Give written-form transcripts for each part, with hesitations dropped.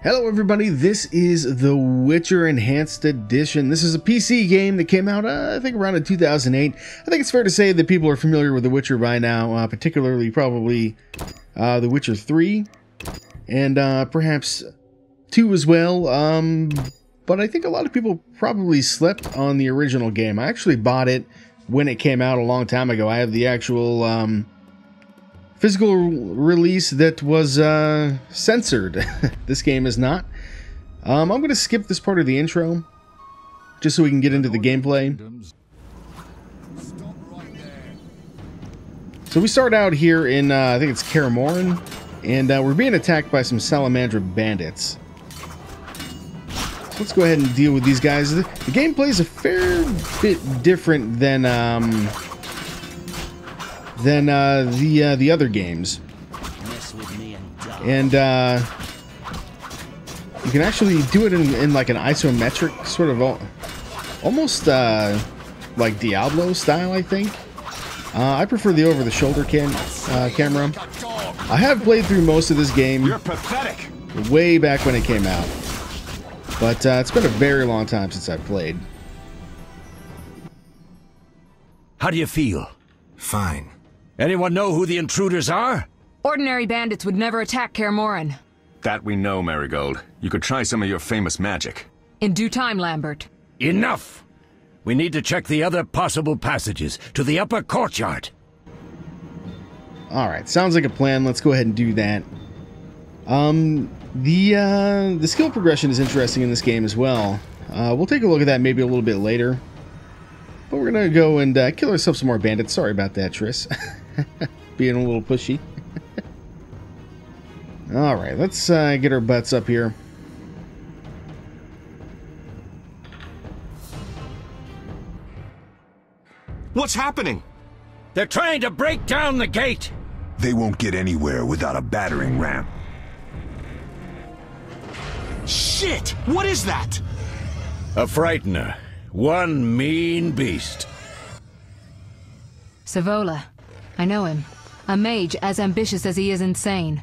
Hello everybody, this is The Witcher Enhanced Edition. This is a PC game that came out, I think around in 2008. I think it's fair to say that people are familiar with The Witcher by now, particularly probably The Witcher 3, and perhaps 2 as well. But I think a lot of people probably slept on the original game. I actually bought it when it came out a long time ago. I have the actual physical release that was censored. This game is not. I'm going to skip this part of the intro, just so we can get into the gameplay. So we start out here in, I think it's Kaer Morhen, and we're being attacked by some Salamandra bandits. So let's go ahead and deal with these guys. The gameplay is a fair bit different than the other games, and you can actually do it in like an isometric sort of almost like Diablo style, I think. I prefer the over-the-shoulder camera. I have played through most of this game. You're pathetic. Way back when it came out, but it's been a very long time since I've played. How do you feel? Fine. Anyone know who the intruders are? Ordinary bandits would never attack Kaer Morhen. That we know, Marigold. You could try some of your famous magic. In due time, Lambert. Enough! We need to check the other possible passages to the upper courtyard. Alright, sounds like a plan. Let's go ahead and do that. The skill progression is interesting in this game as well. We'll take a look at that maybe a little bit later. But we're gonna go and kill ourselves some more bandits. Sorry about that, Triss. Being a little pushy. Alright, let's get our butts up here. What's happening? They're trying to break down the gate! They won't get anywhere without a battering ram. Shit! What is that? A frightener. One mean beast. Savola. I know him. A mage as ambitious as he is insane.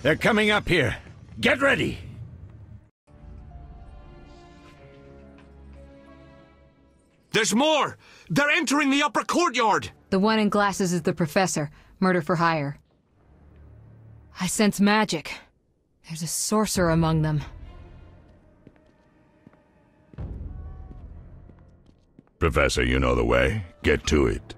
They're coming up here. Get ready! There's more! They're entering the upper courtyard! The one in glasses is the professor. Murder for hire. I sense magic. There's a sorcerer among them. Professor, you know the way. Get to it.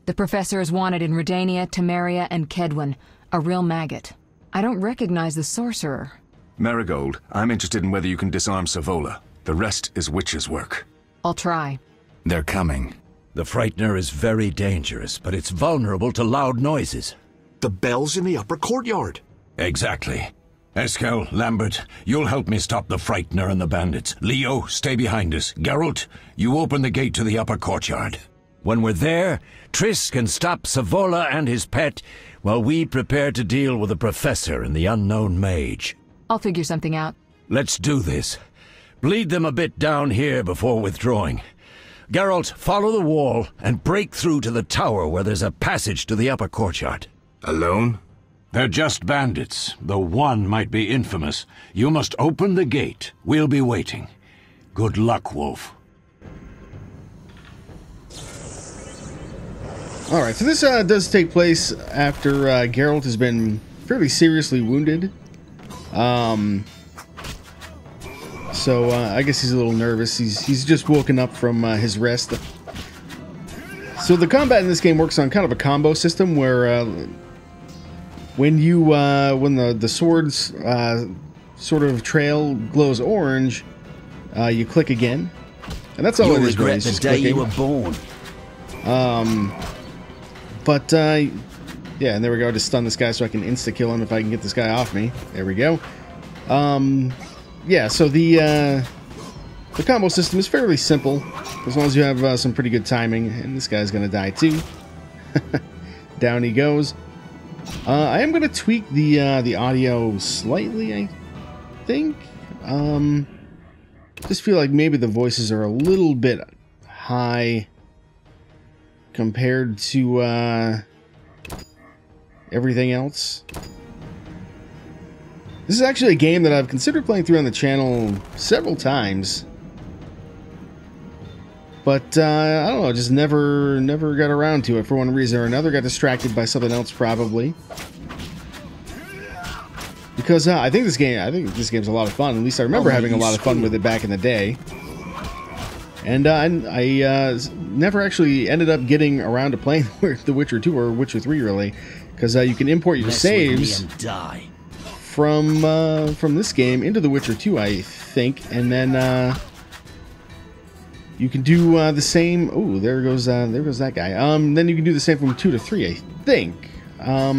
The professor is wanted in Redania, Temeria, and Kedwen. A real maggot. I don't recognize the sorcerer. Marigold, I'm interested in whether you can disarm Savola. The rest is witch's work. I'll try. They're coming. The frightener is very dangerous, but it's vulnerable to loud noises. The bell's in the upper courtyard. Exactly. Eskel, Lambert, you'll help me stop the frightener and the bandits. Leo, stay behind us. Geralt, you open the gate to the upper courtyard. When we're there, Triss can stop Savola and his pet, while we prepare to deal with the professor and the unknown mage. I'll figure something out. Let's do this. Bleed them a bit down here before withdrawing. Geralt, follow the wall and break through to the tower where there's a passage to the upper courtyard. Alone? They're just bandits, though one might be infamous. You must open the gate. We'll be waiting. Good luck, Wolf. Alright, so this does take place after Geralt has been fairly seriously wounded. So I guess he's a little nervous. He's just woken up from his rest. So the combat in this game works on kind of a combo system where when the sword's sort of trail glows orange, you click again, and that's all it is. You'll regret the day you were born. But yeah, and there we go. Just stun this guy so I can insta-kill him if I can get this guy off me. There we go. Yeah, so the The combo system is fairly simple, as long as you have some pretty good timing. And this guy's going to die too. Down he goes. I am going to tweak the audio slightly, I think. Just feel like maybe the voices are a little bit high compared to everything else. This is actually a game that I've considered playing through on the channel several times. But, I don't know, just never got around to it for one reason or another. Got distracted by something else, probably. Because, I think this game's a lot of fun. At least I remember having a lot of fun with it back in the day. And, I never actually ended up getting around to playing The Witcher 2 or Witcher 3, really. Because, you can import your saves from this game into The Witcher 2, I think. And then, you can do the same. Oh, there goes that guy. Then you can do the same from 2 to 3, I think. I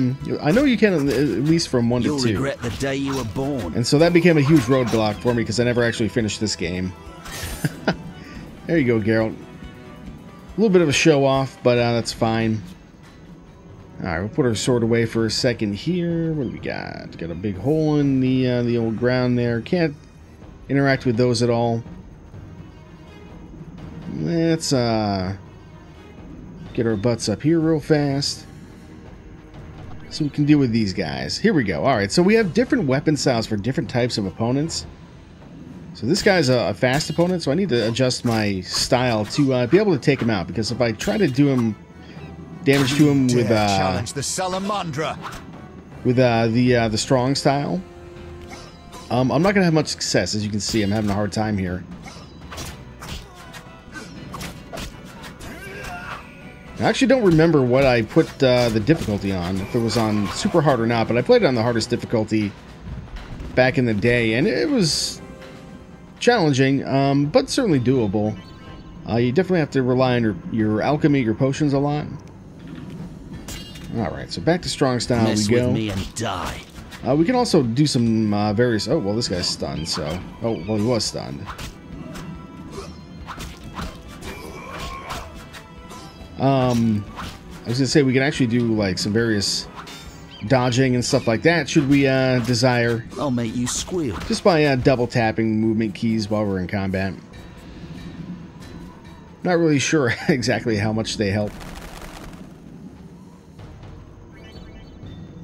know you can at least from 1 to 2. You'll regret the day you were born. And so that became a huge roadblock for me because I never actually finished this game. There you go, Geralt. A little bit of a show off, but that's fine. All right, we'll put our sword away for a second here. What do we got? Got a big hole in the old ground there. Can't interact with those at all. Let's get our butts up here real fast so we can deal with these guys. Here we go. Alright, so we have different weapon styles for different types of opponents. So this guy's a fast opponent, so I need to adjust my style to be able to take him out, because if I try to do him damage to him with challenge the Salamandra with the strong style, I'm not gonna have much success. As you can see, I'm having a hard time here. I actually don't remember what I put the difficulty on, if it was on super hard or not, but I played it on the hardest difficulty back in the day, and it was challenging, but certainly doable. You definitely have to rely on your alchemy, your potions a lot. Alright, so back to strong style we go. With me and die. We can also do some various... Oh, well, this guy's stunned, so... Oh, well, he was stunned. I was gonna say we can actually do like some various dodging and stuff like that should we desire. I'll make you squeal. Just by double tapping movement keys while we're in combat. Not really sure exactly how much they help.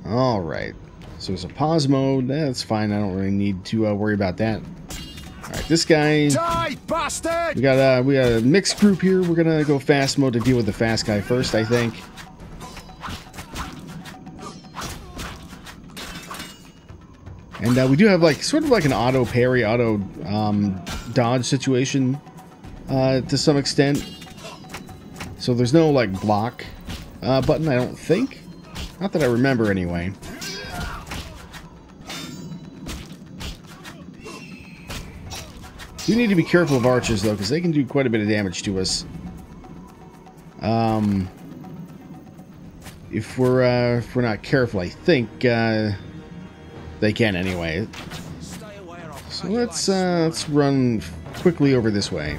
Alright, so there's a pause mode. That's fine, I don't really need to worry about that. Alright, this guy... Die, bastard! We got a mixed group here. We're gonna go fast mode to deal with the fast guy first, I think. And we do have like sort of like an auto parry, auto dodge situation to some extent. So there's no like block button, I don't think. Not that I remember anyway. You need to be careful of archers, though, because they can do quite a bit of damage to us. If we're not careful, I think they can anyway. So let's run quickly over this way.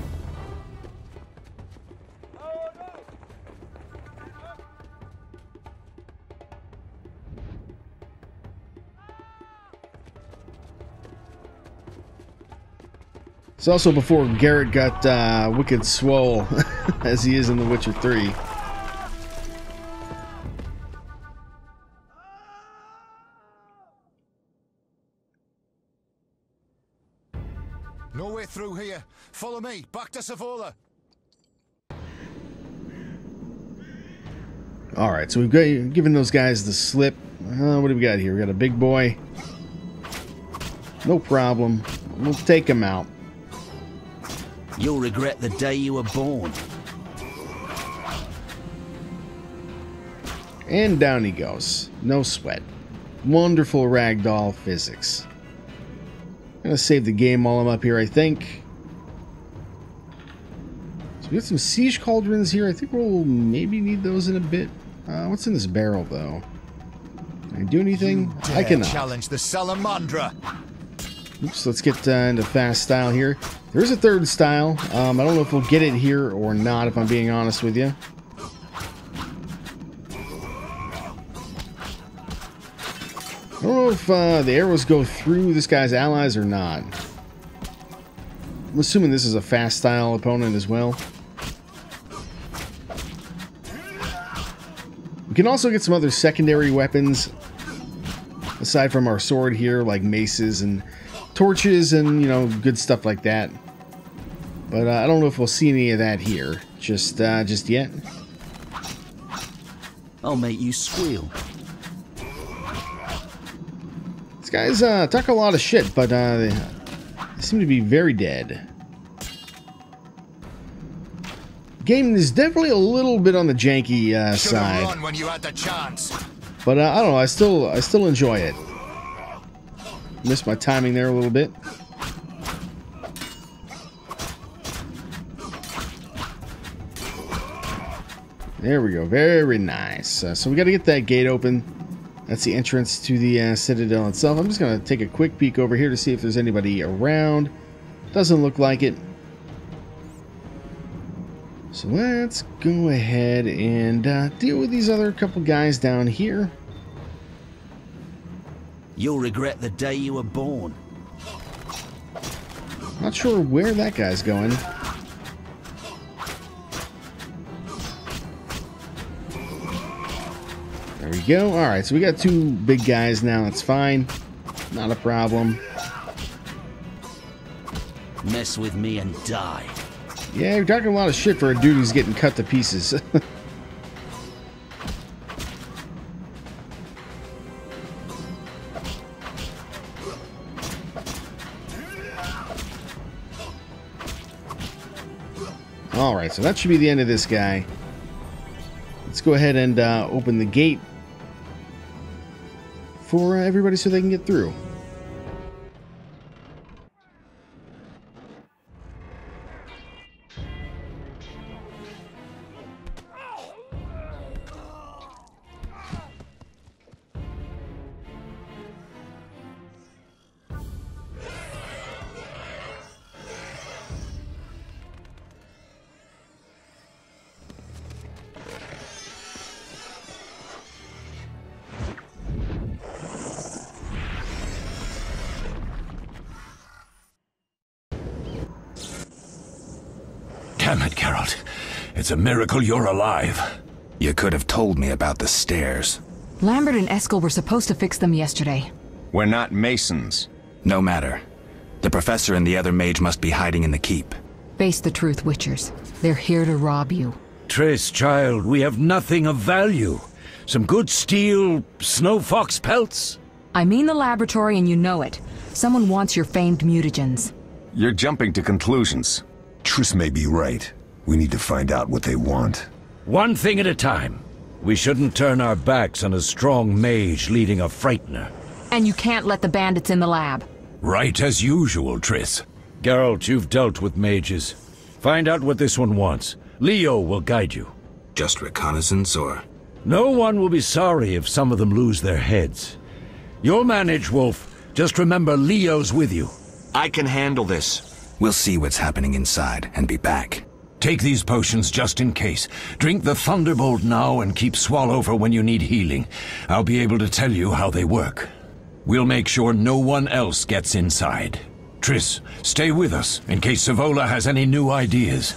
It's also before Garrett got wicked swole, as he is in The Witcher 3. No way through here. Follow me. Back to Savola. Alright, so we've given those guys the slip. What do we got here? We got a big boy. No problem. We'll take him out. You'll regret the day you were born. And down he goes. No sweat. Wonderful ragdoll physics. I'm gonna save the game while I'm up here, I think. So we got some siege cauldrons here. I think we'll maybe need those in a bit. What's in this barrel, though? Can I do anything? I cannot. Challenge the Salamandra. Oops, let's get into fast style here. There's a third style. I don't know if we'll get it here or not, if I'm being honest with you. I don't know if the arrows go through this guy's allies or not. I'm assuming this is a fast style opponent as well. We can also get some other secondary weapons aside from our sword here, like maces and torches and, you know, good stuff like that. But I don't know if we'll see any of that here just yet. I'll make you squeal. These guys talk a lot of shit, but they seem to be very dead. Game is definitely a little bit on the janky side. Run when you had the chance. But I don't know, I still enjoy it. Missed my timing there a little bit. There we go, very nice. So we got to get that gate open. That's the entrance to the Citadel itself. I'm just going to take a quick peek over here to see if there's anybody around. Doesn't look like it. So let's go ahead and deal with these other couple guys down here. You'll regret the day you were born. Not sure where that guy's going. There we go. Alright, so we got two big guys now. That's fine. Not a problem. Mess with me and die. Yeah, you're talking a lot of shit for a dude who's getting cut to pieces. Alright, so that should be the end of this guy. Let's go ahead and open the gate for everybody so they can get through. Damn it, Geralt. It's a miracle you're alive. You could have told me about the stairs. Lambert and Eskel were supposed to fix them yesterday. We're not masons. No matter. The professor and the other mage must be hiding in the keep. Face the truth, Witchers. They're here to rob you. Triss, child, we have nothing of value. Some good steel, snow fox pelts. I mean the laboratory and you know it. Someone wants your famed mutagens. You're jumping to conclusions. Triss may be right. We need to find out what they want. One thing at a time. We shouldn't turn our backs on a strong mage leading a frightener. And you can't let the bandits in the lab. Right as usual, Triss. Geralt, you've dealt with mages. Find out what this one wants. Leo will guide you. Just reconnaissance, or...? No one will be sorry if some of them lose their heads. You'll manage, Wolf. Just remember Leo's with you. I can handle this. We'll see what's happening inside and be back. Take these potions just in case. Drink the Thunderbolt now and keep Swallover when you need healing. I'll be able to tell you how they work. We'll make sure no one else gets inside. Triss, stay with us in case Savola has any new ideas.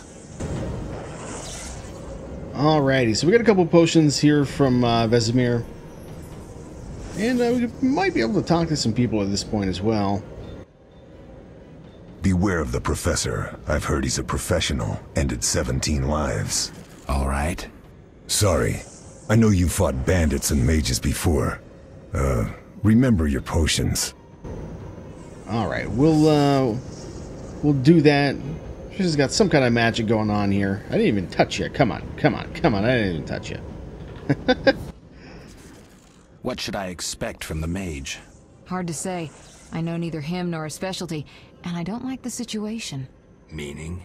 Alrighty, so we got a couple potions here from Vesemir. And we might be able to talk to some people at this point as well. Beware of the professor. I've heard he's a professional. Ended 17 lives. All right. Sorry. I know you fought bandits and mages before. Remember your potions. Alright, we'll do that. She's got some kind of magic going on here. I didn't even touch you. Come on. I didn't even touch you. What should I expect from the mage? Hard to say. I know neither him nor his specialty, and I don't like the situation. Meaning?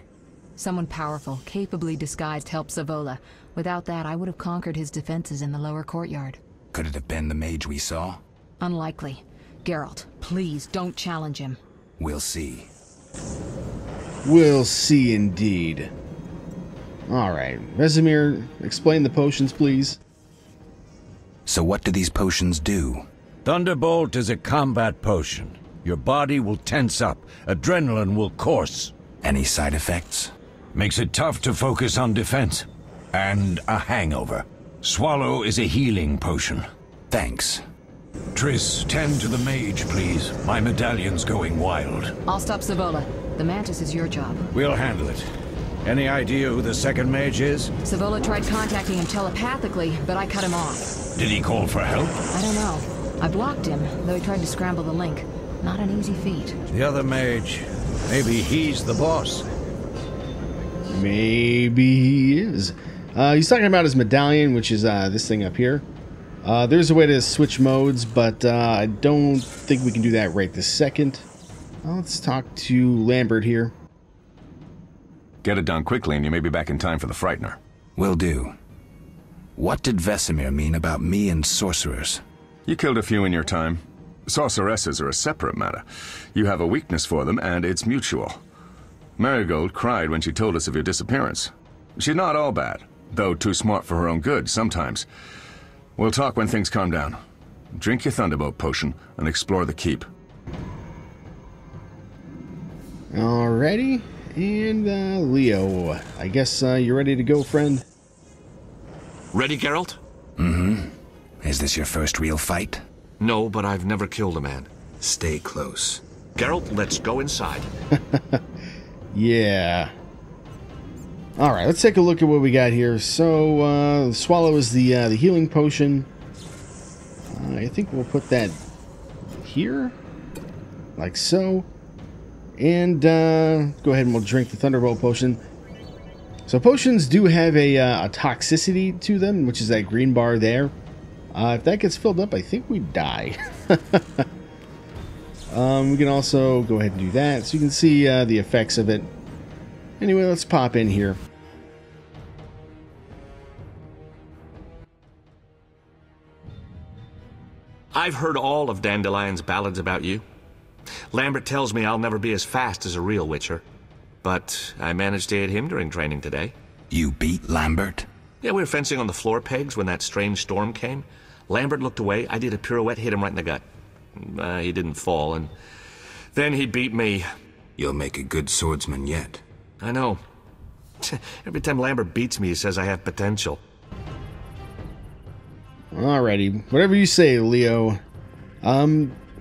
Someone powerful, capably disguised helped Savola. Without that, I would have conquered his defenses in the lower courtyard. Could it have been the mage we saw? Unlikely. Geralt, please don't challenge him. We'll see. We'll see indeed. Alright, Vesemir, explain the potions, please. So what do these potions do? Thunderbolt is a combat potion. Your body will tense up, adrenaline will course. Any side effects? Makes it tough to focus on defense. And a hangover. Swallow is a healing potion. Thanks. Triss, tend to the mage, please. My medallion's going wild. I'll stop Savola. The Mantis is your job. We'll handle it. Any idea who the second mage is? Savola tried contacting him telepathically, but I cut him off. Did he call for help? I don't know. I blocked him, though he tried to scramble the link. Not an easy feat. The other mage. Maybe he's the boss. Maybe he is. He's talking about his medallion, which is this thing up here. There's a way to switch modes, but I don't think we can do that right this second. Let's talk to Lambert here. Get it done quickly and you may be back in time for the Frightener. Will do. What did Vesemir mean about me and sorcerers? You killed a few in your time. Sorceresses are a separate matter. You have a weakness for them, and it's mutual. Marigold cried when she told us of your disappearance. She's not all bad, though too smart for her own good sometimes. We'll talk when things calm down. Drink your Thunderbolt potion and explore the keep. Alrighty. And Leo, I guess you're ready to go, friend? Ready, Geralt? Mm-hmm. Is this your first real fight? No, but I've never killed a man. Stay close. Geralt, let's go inside. Yeah. Alright, let's take a look at what we got here. So, Swallow is the healing potion. I think we'll put that here. Like so. And go ahead and we'll drink the Thunderbolt potion. So potions do have a toxicity to them, which is that green bar there. If that gets filled up, I think we die. We can also go ahead and do that, so you can see the effects of it. Anyway, let's pop in here. I've heard all of Dandelion's ballads about you. Lambert tells me I'll never be as fast as a real Witcher. But I managed to hit him during training today. You beat Lambert? Yeah, we were fencing on the floor pegs when that strange storm came. Lambert looked away, I did a pirouette, hit him right in the gut. He didn't fall, and then he beat me. You'll make a good swordsman yet. I know. Every time Lambert beats me, he says I have potential. Alrighty, whatever you say, Leo.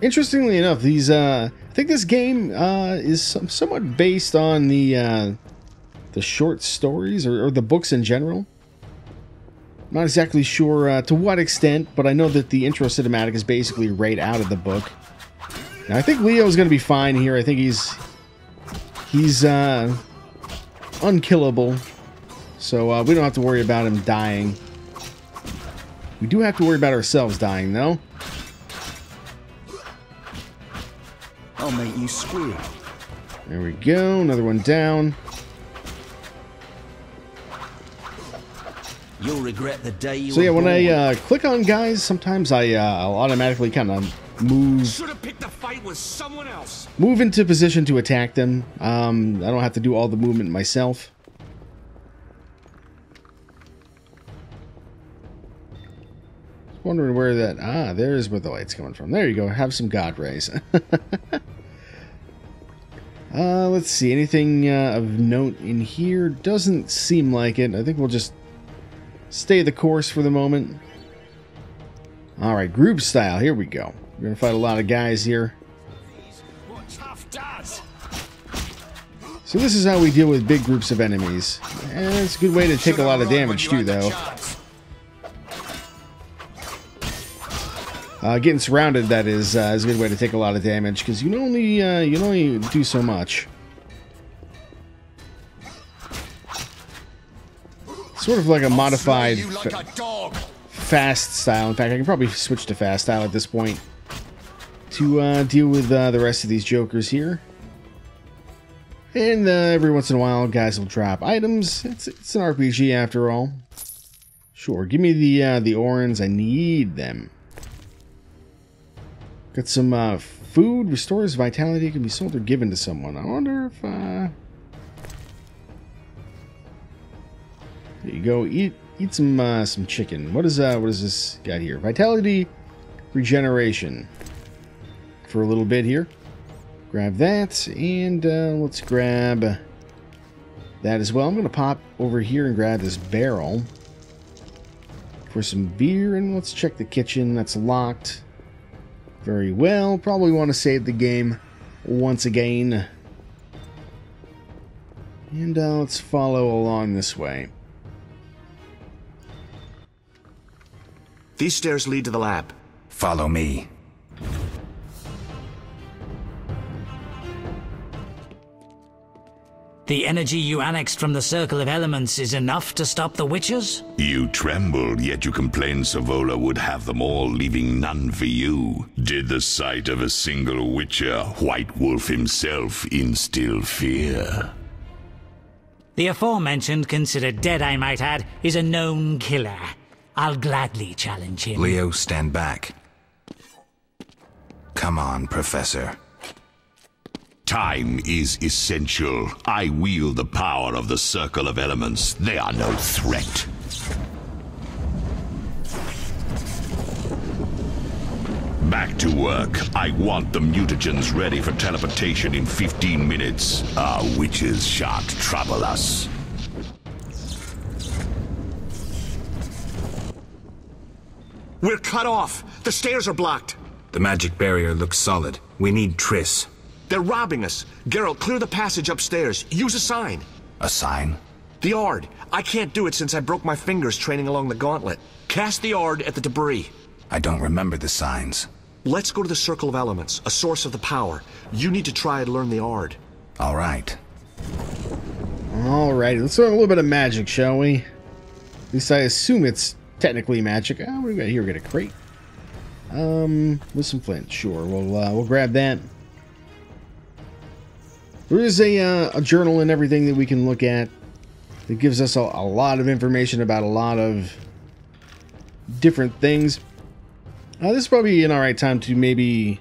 Interestingly enough, these I think this game is somewhat based on the short stories or the books in general. Not exactly sure to what extent, but I know that the intro cinematic is basically right out of the book. Now, I think Leo's going to be fine here. I think he's unkillable, so we don't have to worry about him dying. We do have to worry about ourselves dying, though. I'll make you squeal. There we go. Another one down. You'll regret the day you So yeah, were when born. I click on guys, sometimes I'll automatically kind of move picked a fight with someone else. move into position to attack them. I don't have to do all the movement myself. Wondering where that... there's where the light's coming from. There you go. Have some god rays. Let's see. Anything of note in here? Doesn't seem like it. I think we'll just stay the course for the moment. Alright, group style. Here we go. We're going to fight a lot of guys here. So this is how we deal with big groups of enemies. And it's a good way to take a lot of damage too, though. Getting surrounded, that is a good way to take a lot of damage, because you can only do so much. Sort of like a modified fast style. In fact, I can probably switch to fast style at this point to deal with the rest of these jokers here. And every once in a while, guys will drop items. It's an RPG after all. Sure, give me the Orans. I need them. Got some food restores vitality. It can be sold or given to someone. I wonder if... There you go. Eat some chicken. What is this got here? Vitality regeneration. For a little bit here. Grab that, and let's grab that as well. I'm going to pop over here and grab this barrel for some beer, and let's check the kitchen. That's locked. Very well. Probably want to save the game once again. And let's follow along this way. These stairs lead to the lab. Follow me. The energy you annexed from the Circle of Elements is enough to stop the Witchers? You trembled, yet you complained Savola would have them all, leaving none for you. Did the sight of a single Witcher, White Wolf himself, instill fear? The aforementioned, considered dead I might add, is a known killer. I'll gladly challenge him. Leo, stand back. Come on, Professor. Time is essential. I wield the power of the Circle of Elements. They are no threat. Back to work. I want the mutagens ready for teleportation in 15 minutes. Our witches shan't trouble us. We're cut off. The stairs are blocked. The magic barrier looks solid. We need Triss. They're robbing us. Geralt, clear the passage upstairs. Use a sign. A sign? The Ard. I can't do it since I broke my fingers training along the gauntlet. Cast the Ard at the debris. I don't remember the signs. Let's go to the Circle of Elements, a source of the power. You need to try and learn the Ard. All right. Alrighty, let's learn a little bit of magic, shall we? At least I assume it's technically magic. Oh, what do we got here? We got a crate. With some flint. Sure, we'll grab that. There is a journal and everything that we can look at that gives us a lot of information about a lot of different things. This is probably an alright time to maybe,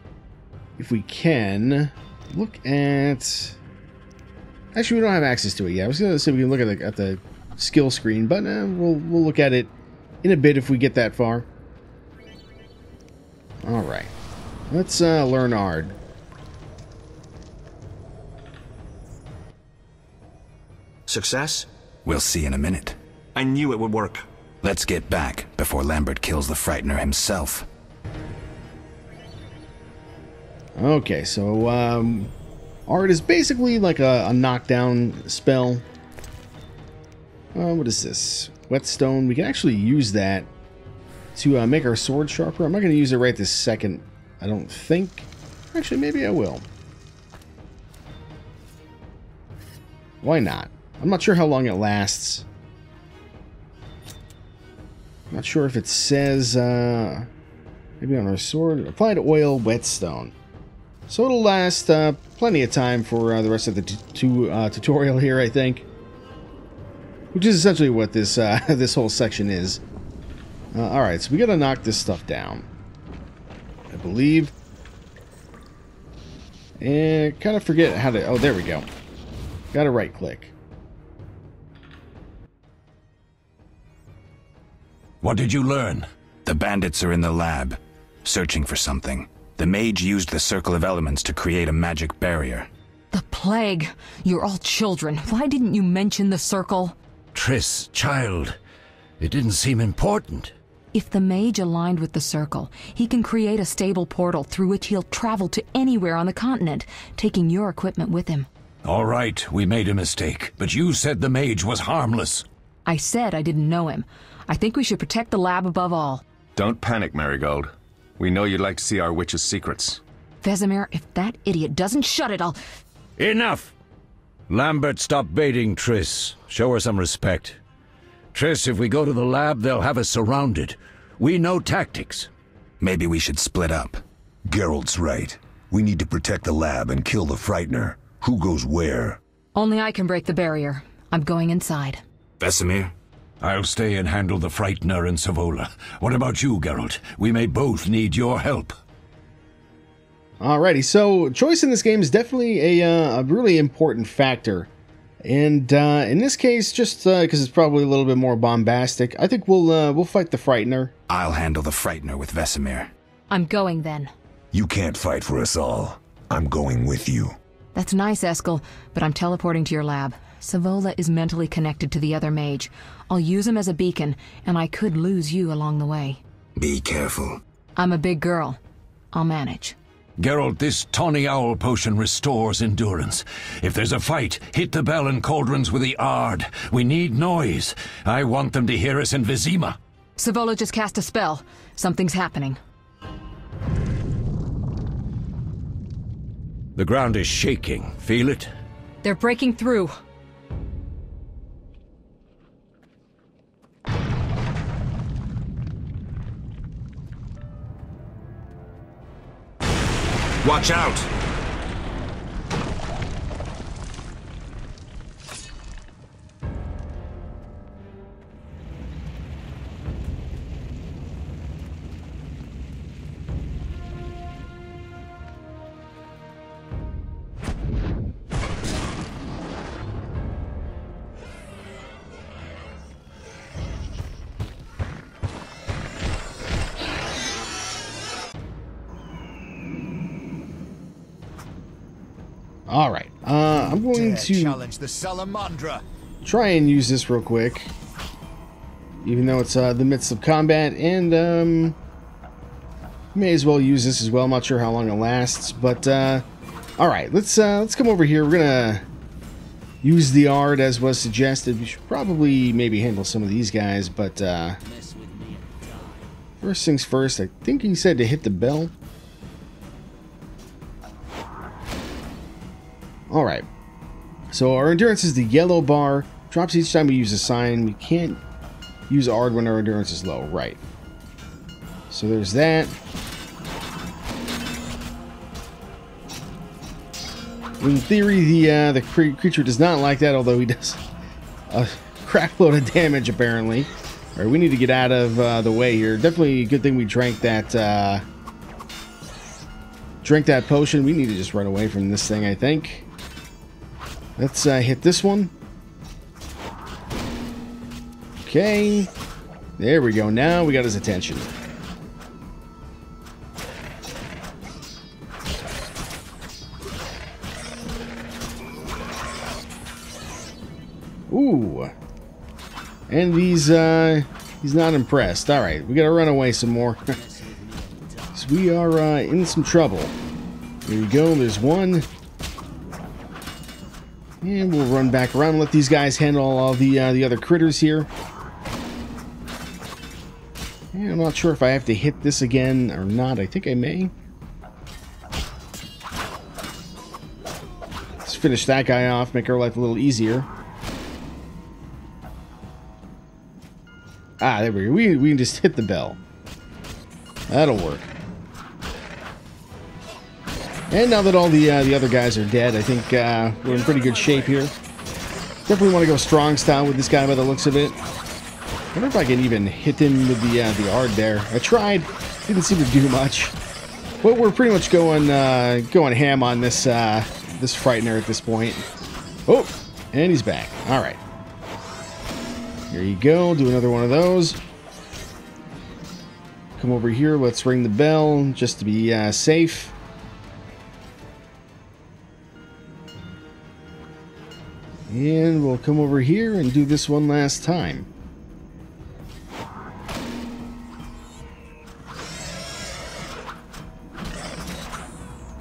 if we can, look at... Actually, we don't have access to it yet. I was going to say we can look at the skill screen, but we'll look at it in a bit if we get that far. Alright. Let's learn Ard. Success? We'll see in a minute. I knew it would work. Let's get back before Lambert kills the Frightener himself. Okay, so Ard is basically like a knockdown spell. What is this? Whetstone. We can actually use that to make our sword sharper. I'm not going to use it right this second, I don't think. Actually, maybe I will. Why not? I'm not sure how long it lasts. Not sure if it says, maybe on our sword. Apply to oil, whetstone. So it'll last plenty of time for the rest of the tutorial here, I think. Which is essentially what this this whole section is. Alright, so we gotta knock this stuff down, I believe. And kind of forget how to... Oh, there we go. Gotta right click. What did you learn? The bandits are in the lab, searching for something. The mage used the Circle of Elements to create a magic barrier. The plague. You're all children. Why didn't you mention the Circle? Triss, child, it didn't seem important. If the mage aligned with the Circle, he can create a stable portal through which he'll travel to anywhere on the continent, taking your equipment with him. All right, we made a mistake, but you said the mage was harmless. I said I didn't know him. I think we should protect the lab above all. Don't panic, Marigold. We know you'd like to see our witch's secrets. Vesemir, if that idiot doesn't shut it, I'll... Enough! Lambert, stop baiting Triss. Show her some respect. Triss, if we go to the lab, they'll have us surrounded. We know tactics. Maybe we should split up. Geralt's right. We need to protect the lab and kill the Frightener. Who goes where? Only I can break the barrier. I'm going inside. Vesemir? I'll stay and handle the Frightener and Savola. What about you, Geralt? We may both need your help. Alrighty, so choice in this game is definitely a really important factor. And in this case, just because it's probably a little bit more bombastic, I think we'll fight the Frightener. I'll handle the Frightener with Vesemir. I'm going then. You can't fight for us all. I'm going with you. That's nice, Eskel, but I'm teleporting to your lab. Savola is mentally connected to the other mage. I'll use him as a beacon, and I could lose you along the way. Be careful. I'm a big girl. I'll manage. Geralt, this tawny owl potion restores endurance. If there's a fight, hit the bell and cauldrons with the Ard. We need noise. I want them to hear us in Vizima. Savola just cast a spell. Something's happening. The ground is shaking. Feel it? They're breaking through. Watch out! Alright, I'm going to challenge the Salamandra. try and use this real quick. Even though it's the midst of combat, and may as well use this as well. I'm not sure how long it lasts, but alright, let's come over here. We're gonna use the Ard as was suggested. We should probably maybe handle some of these guys, but first things first, I think he said to hit the bell. Alright, so our endurance is the yellow bar. Drops each time we use a sign. We can't use Ard when our endurance is low. Right. So there's that. In theory, the creature does not like that, although he does a crap load of damage, apparently. Alright, we need to get out of the way here. Definitely a good thing we drank that potion. We need to just run away from this thing, I think. Let's hit this one. Okay. There we go. Now we got his attention. Ooh. And he's not impressed. Alright, we gotta run away some more. So we are in some trouble. There you go, there's one. And we'll run back around and let these guys handle all the other critters here. And I'm not sure if I have to hit this again or not. I think I may. Let's finish that guy off, make our life a little easier. Ah, there we go. We can just hit the bell. That'll work. And now that all the other guys are dead, I think we're in pretty good shape here. Definitely want to go strong style with this guy by the looks of it. I wonder if I can even hit him with the Ard there. I tried. Didn't seem to do much. But we're pretty much going ham on this this Frightener at this point. Oh, and he's back. All right. Here you go. Do another one of those. Come over here. Let's ring the bell just to be safe. And we'll come over here and do this one last time.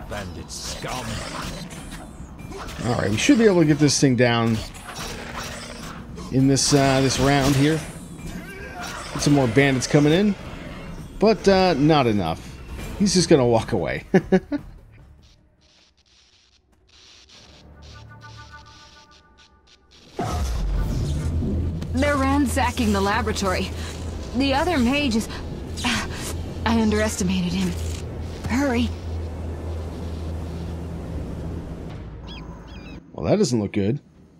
Bandit scum. Alright, we should be able to get this thing down in this this round here. Get some more bandits coming in. But not enough. He's just gonna walk away. They're ransacking the laboratory. The other mage is... I underestimated him. Hurry. Well, that doesn't look good.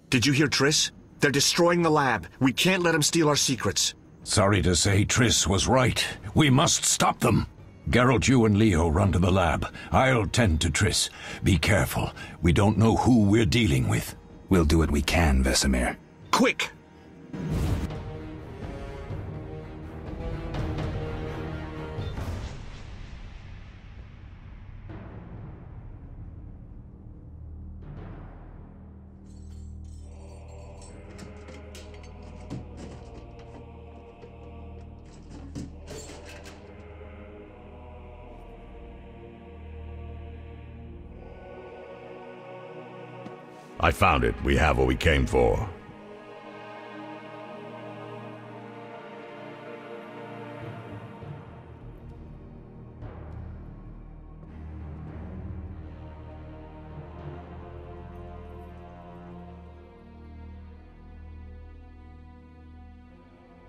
Did you hear Triss? They're destroying the lab. We can't let them steal our secrets. Sorry to say, Triss was right. We must stop them. Geralt, you and Leo run to the lab. I'll tend to Triss. Be careful. We don't know who we're dealing with. We'll do what we can, Vesemir. Quick! I found it. We have what we came for.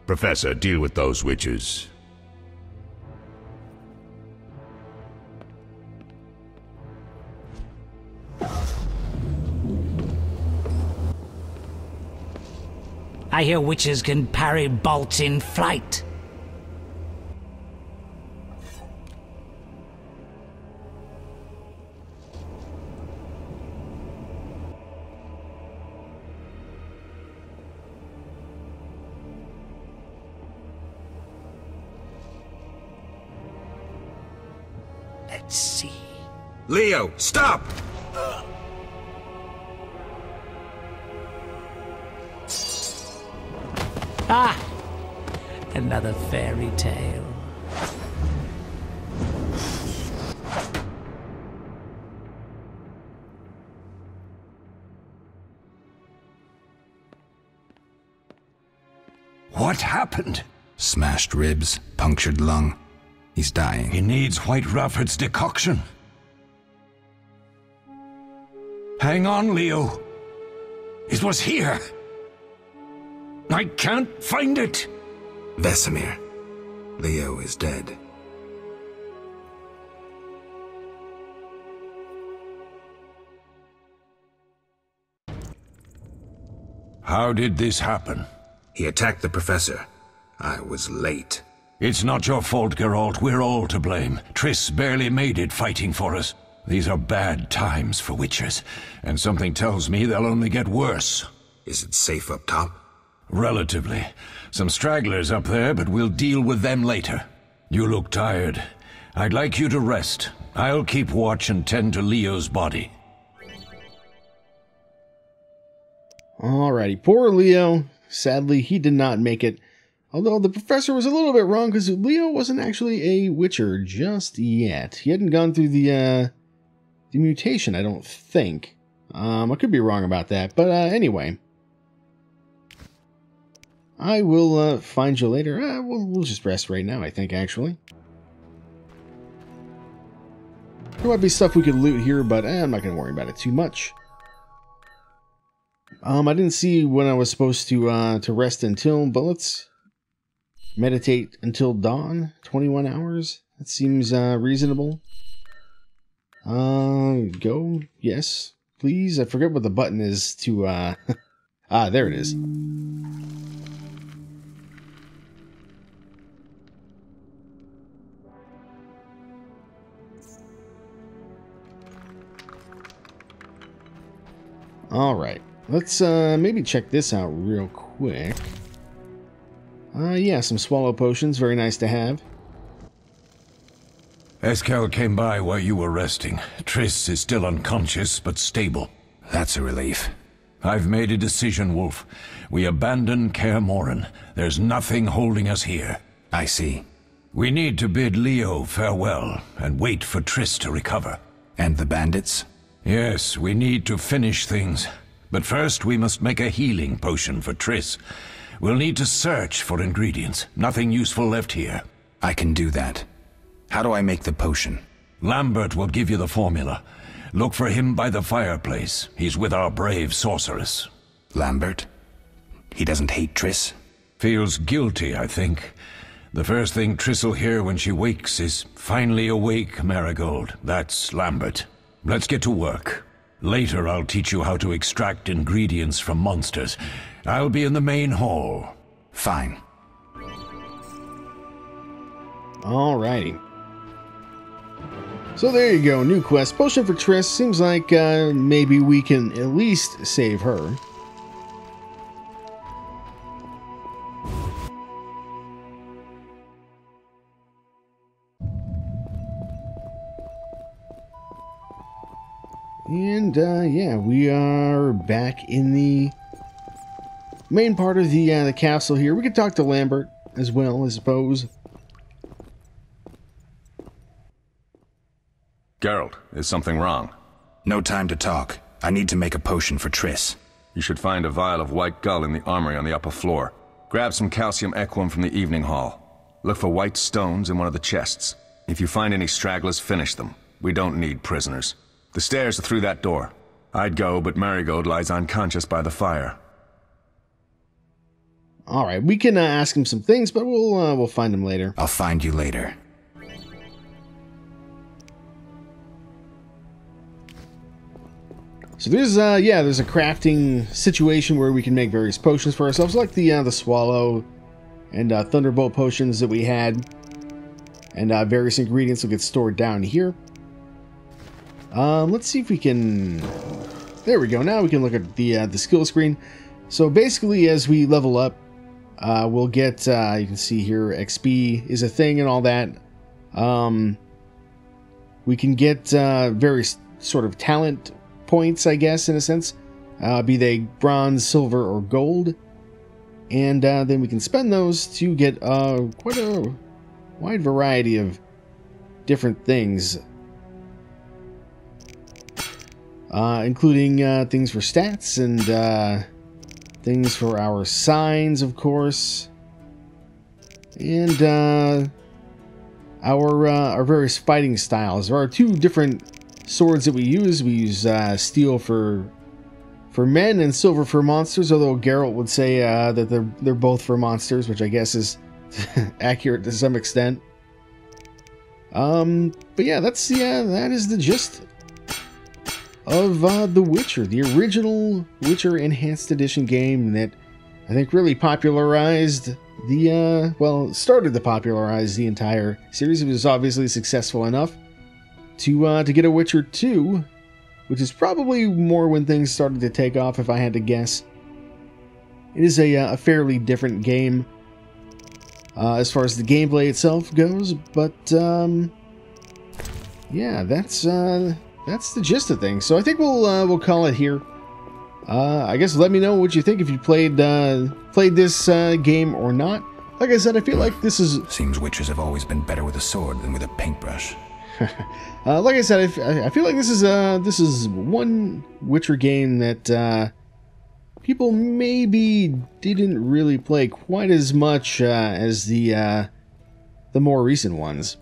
Professor, deal with those witches. I hear witches can parry bolts in flight. Let's see. Leo, stop! Ah! Another fairy tale. What happened? Smashed ribs, punctured lung. He's dying. He needs White Rafford's decoction. Hang on, Leo. It was here. I can't find it. Vesemir. Leo is dead. How did this happen? He attacked the professor. I was late. It's not your fault, Geralt. We're all to blame. Triss barely made it fighting for us. These are bad times for witchers, and something tells me they'll only get worse. Is it safe up top? Relatively. Some stragglers up there, but we'll deal with them later. You look tired. I'd like you to rest. I'll keep watch and tend to Leo's body. Alrighty, poor Leo. Sadly, he did not make it. Although the professor was a little bit wrong, because Leo wasn't actually a witcher just yet. He hadn't gone through the mutation, I don't think. I could be wrong about that, but anyway. I will find you later. We'll just rest right now, I think, actually. There might be stuff we could loot here, but I'm not going to worry about it too much. I didn't see when I was supposed to rest until, but let's meditate until dawn. 21 hours. That seems reasonable. Go. Yes, please. I forget what the button is to, there it is. Alright, let's maybe check this out real quick. Yeah, some swallow potions, very nice to have. Eskel came by while you were resting. Triss is still unconscious, but stable. That's a relief. I've made a decision, Wolf. We abandon Kaer Morhen. There's nothing holding us here. I see. We need to bid Leo farewell, and wait for Triss to recover. And the bandits? Yes, we need to finish things. But first we must make a healing potion for Triss. We'll need to search for ingredients. Nothing useful left here. I can do that. How do I make the potion? Lambert will give you the formula. Look for him by the fireplace. He's with our brave sorceress. Lambert? He doesn't hate Triss? Feels guilty, I think. The first thing Triss'll hear when she wakes is, "Finally awake, Marigold." That's Lambert. Let's get to work. Later I'll teach you how to extract ingredients from monsters. I'll be in the main hall. Fine. Alrighty. So there you go, new quest. Potion for Triss. Seems like maybe we can at least save her. And yeah, we are back in the main part of the castle here. We could talk to Lambert as well, I suppose. Geralt, is something wrong? No time to talk. I need to make a potion for Triss. You should find a vial of white gull in the armory on the upper floor. Grab some calcium equum from the evening hall. Look for white stones in one of the chests. If you find any stragglers, finish them. We don't need prisoners. The stairs are through that door. I'd go, but Marigold lies unconscious by the fire. Alright, we can ask him some things, but we'll find him later. I'll find you later. So there's a crafting situation where we can make various potions for ourselves, like the Swallow and Thunderbolt potions that we had. And various ingredients will get stored down here. Let's see if we can... There we go. Now we can look at the skill screen. So basically, as we level up, we'll get, you can see here, XP is a thing and all that. We can get various sort of talent points, I guess, in a sense. Be they bronze, silver, or gold. And then we can spend those to get quite a wide variety of different things. Including things for stats and things for our signs, of course, and our various fighting styles. There are two different swords that we use. We use steel for men and silver for monsters. Although Geralt would say that they're both for monsters, which I guess is accurate to some extent. But yeah, that is the gist of The Witcher, the original Witcher Enhanced Edition game that I think really popularized started to popularize the entire series. It was obviously successful enough to get a Witcher 2, which is probably more when things started to take off, if I had to guess. It is a fairly different game as far as the gameplay itself goes, but yeah, that's the gist of things. So I think we'll call it here. I guess let me know what you think if you played this game or not. Like I said, I feel like this is... Seems witches have always been better with a sword than with a paintbrush. Like I said, I feel like this is one Witcher game that people maybe didn't really play quite as much as the more recent ones.